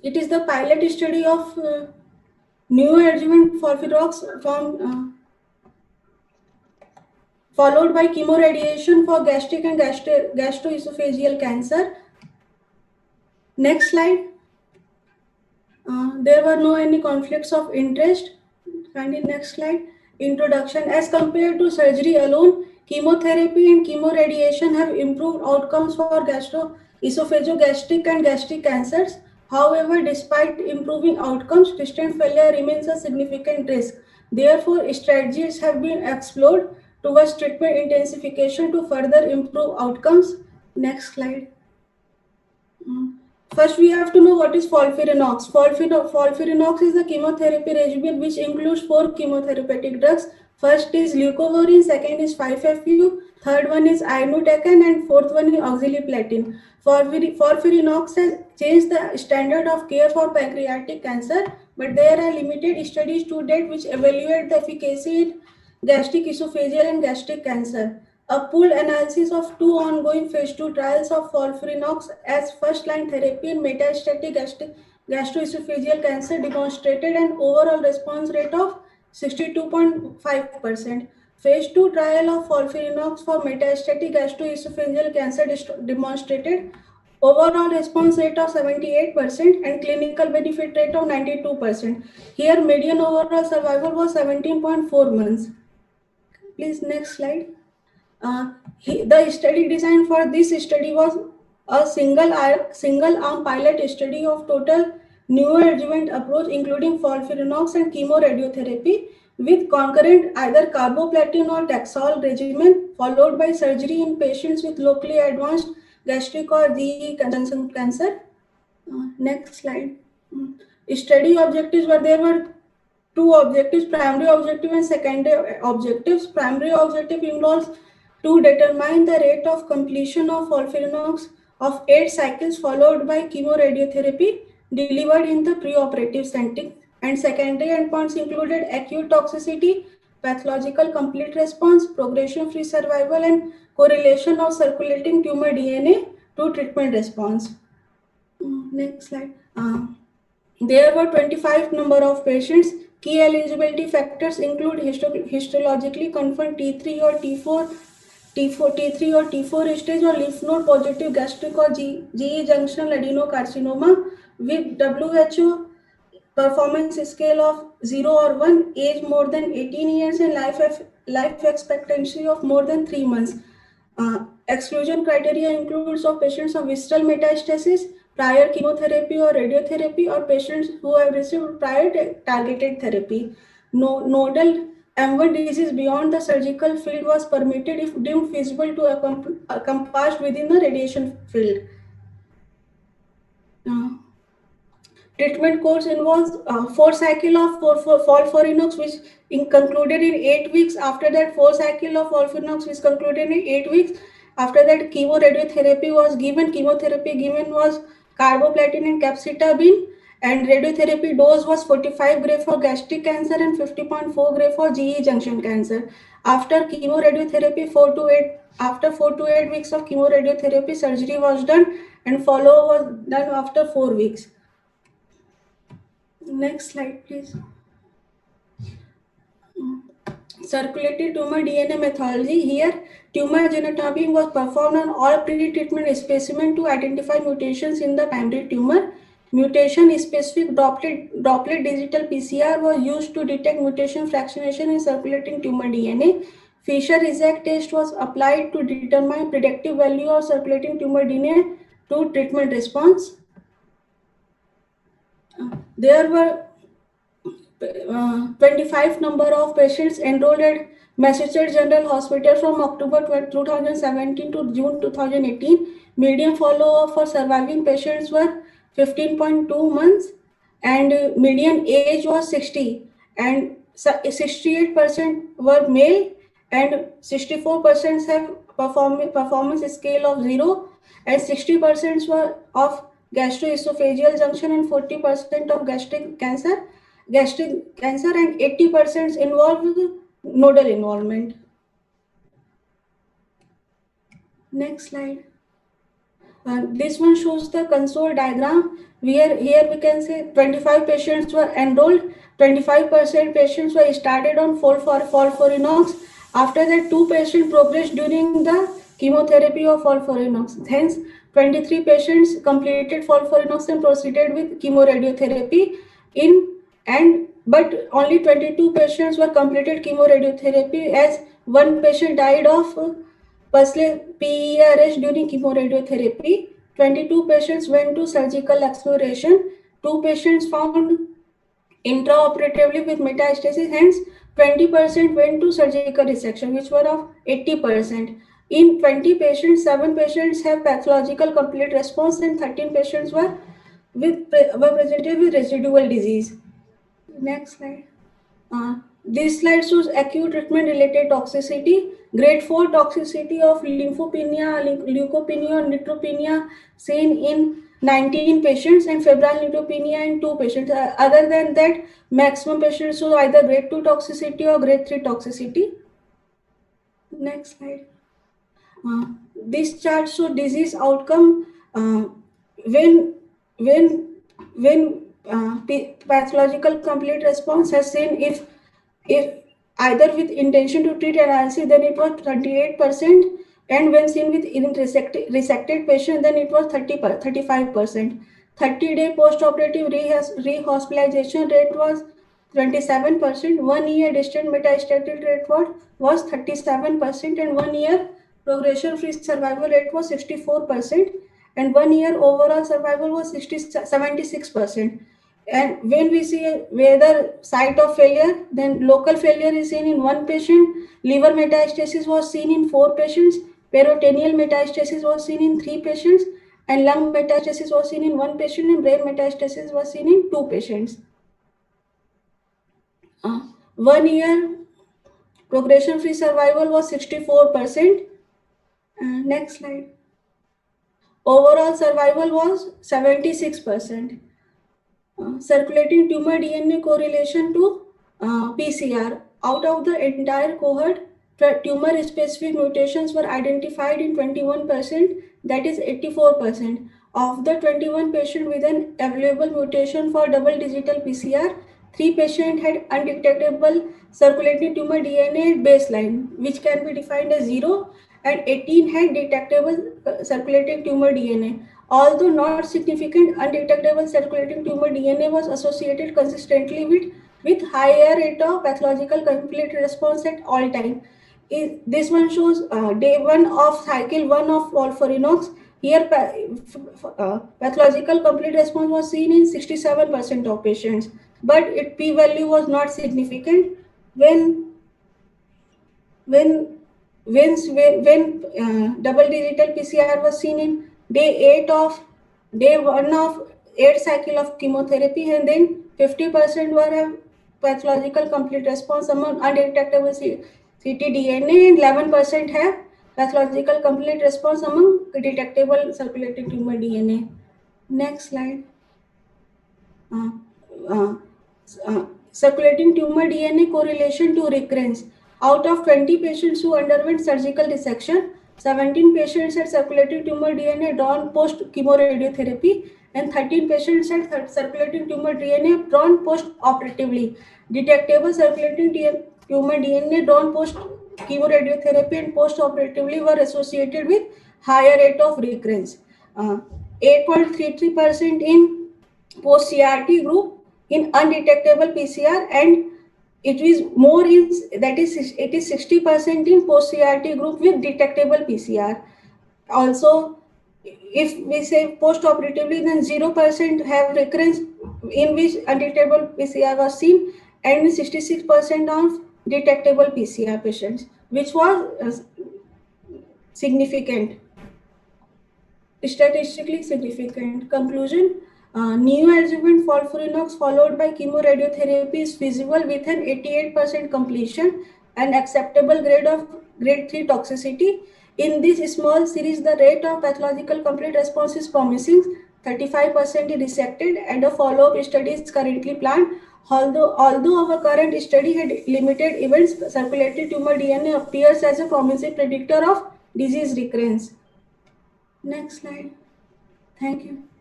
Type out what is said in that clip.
it is the pilot study of neoadjuvant FOLFIRINOX from followed by chemoradiation for gastric and gastroesophageal cancer. Next slide. There were no any conflicts of interest. Kindly next slide. Introduction. As compared to surgery alone, chemotherapy and chemoradiation have improved outcomes for gastroesophagogastric and gastric cancers. However, despite improving outcomes, distant failure remains a significant risk. Therefore, strategies have been explored towards treatment intensification to further improve outcomes. Next slide. First, we have to know what is FOLFIRINOX. FOLFIRINOX is a chemotherapy regimen which includes 4 chemotherapeutic drugs. First is leucovorin, second is 5-FU, third one is irinotecan, and fourth one is oxaliplatin. FOLFIRINOX has changed the standard of care for pancreatic cancer, but there are limited studies to date which evaluate the efficacy in gastric esophageal and gastric cancer. A pooled analysis of 2 ongoing phase 2 trials of FOLFIRINOX as first-line therapy in metastatic gastroesophageal cancer demonstrated an overall response rate of 62.5%. Phase 2 trial of FOLFIRINOX for metastatic gastroesophageal cancer demonstrated overall response rate of 78% and clinical benefit rate of 92%. Here, median overall survival was 17.4 months. Please, next slide. The study design for this study was a single arm pilot study of total neoadjuvant approach including FOLFIRINOX and chemoradiotherapy with concurrent either carboplatin or Taxol regimen followed by surgery in patients with locally advanced gastric or GE junction cancer. Next slide. Study objectives there were 2 objectives, primary objective and secondary objectives. Primary objective involves to determine the rate of completion of FOLFIRINOX of 8 cycles followed by chemoradiotherapy delivered in the preoperative setting, and secondary endpoints included acute toxicity, pathological complete response, progression-free survival, and correlation of circulating tumor DNA to treatment response. Next slide. There were 25 number of patients. Key eligibility factors include histologically confirmed T3 or T4 T3 or T4 stage or lymph node positive gastric or GE junctional adenocarcinoma with WHO performance scale of 0 or 1, age more than 18 years, and life expectancy of more than 3 months. Exclusion criteria includes of patients of visceral metastasis, prior chemotherapy or radiotherapy, or patients who have received prior targeted therapy. Nodal M1 disease beyond the surgical field was permitted if deemed feasible to encompassed within the radiation field. Treatment course involves 4 cycle of FOLFIRINOX which concluded in 8 weeks. After that, 4 cycle of FOLFIRINOX which concluded in 8 weeks. After that, chemoradiotherapy was given. Chemotherapy given was carboplatin and capecitabine, and radiotherapy dose was 45 gray for gastric cancer and 50.4 gray for GE junction cancer. After chemoradiotherapy, 4 to 8 weeks of chemoradiotherapy, surgery was done and follow was done after 4 weeks. Next slide, please. Circulating tumor DNA methodology. Here, tumor genotyping was performed on all pre-treatment specimens to identify mutations in the primary tumor. Mutation-specific droplet digital PCR was used to detect mutation fractionation in circulating tumor DNA. Fisher-Isaac test was applied to determine predictive value of circulating tumor DNA to treatment response. There were 25 number of patients enrolled at Massachusetts General Hospital from October 2017 to June 2018. Median follow-up for surviving patients were 15.2 months and median age was 60, and 68% were male and 64% have performance scale of 0, and 60% were of gastroesophageal junction and 40% of gastric cancer, and 80% involved nodal involvement. Next slide. This one shows the console diagram where here we can say 25 patients were enrolled, 25% patients were started on FOLFIRINOX. After that, 2 patients progressed during the chemotherapy of FOLFIRINOX. Hence, 23 patients completed FOLFIRINOX and proceeded with chemoradiotherapy but only 22 patients were completed chemoradiotherapy as one patient died of PERS during chemoradiotherapy. 22 patients went to surgical exploration. 2 patients found intraoperatively with metastasis. Hence, 20% went to surgical resection, which were of 80%. In 20 patients, 7 patients have pathological complete response, and 13 patients were presented with residual disease. Next slide. This slide shows acute treatment-related toxicity. Grade 4 toxicity of lymphopenia, leukopenia, or neutropenia seen in 19 patients and febrile neutropenia in 2 patients. Other than that, maximum patients show either grade 2 toxicity or grade 3 toxicity. Next slide. This chart shows disease outcome when pathological complete response has seen if either with intention to treat analysis, then it was 38%, and when seen with resected patient, then it was 35%. 30-day post-operative rehospitalization rate was 27%. 1 year distant metastatic rate was 37%, and 1 year progression-free survival rate was 64%, and 1 year overall survival was 76%. And when we see whether site of failure, then local failure is seen in 1 patient, liver metastasis was seen in 4 patients, peritoneal metastasis was seen in 3 patients, and lung metastasis was seen in 1 patient, and brain metastasis was seen in 2 patients. 1 year progression-free survival was 64%. Next slide. Overall survival was 76%. Circulating tumor DNA correlation to PCR. Out of the entire cohort, tumor-specific mutations were identified in 21%, that is 84%. Of the 21 patients with an available mutation for double digital PCR, 3 patients had undetectable circulating tumor DNA at baseline, which can be defined as 0, and 18 had detectable circulating tumor DNA. Although not significant, undetectable circulating tumor DNA was associated consistently with higher rate of pathological complete response at all time. This one shows day 1 of cycle 1 of FOLFIRINOX. Here, pathological complete response was seen in 67% of patients, but its p-value was not significant when double digital PCR was seen in day 1 of 8 cycle of chemotherapy, and then 50% were a pathological complete response among undetectable ctDNA, and 11% have pathological complete response among detectable circulating tumor DNA. Next slide. Circulating tumor DNA correlation to recurrence. Out of 20 patients who underwent surgical resection, 17 patients had circulating tumor DNA drawn post chemoradiotherapy, and 13 patients had circulating tumor DNA drawn post operatively. Detectable circulating tumor DNA drawn post chemoradiotherapy and post operatively were associated with higher rate of recurrence. 8.33% in post CRT group in undetectable PCR, and it is more in that is it is 60% in post CRT group with detectable PCR. Also, if we say post operatively, then 0% have recurrence in which undetectable PCR was seen, and 66% of detectable PCR patients, which was significant, statistically significant. Conclusion: neoadjuvant FOLFIRINOX followed by chemoradiotherapy is feasible with an 88% completion and acceptable grade 3 toxicity. In this small series, the rate of pathological complete response is promising. 35% is resected, and a follow-up study is currently planned. Although our current study had limited events, circulating tumor DNA appears as a promising predictor of disease recurrence. Next slide. Thank you.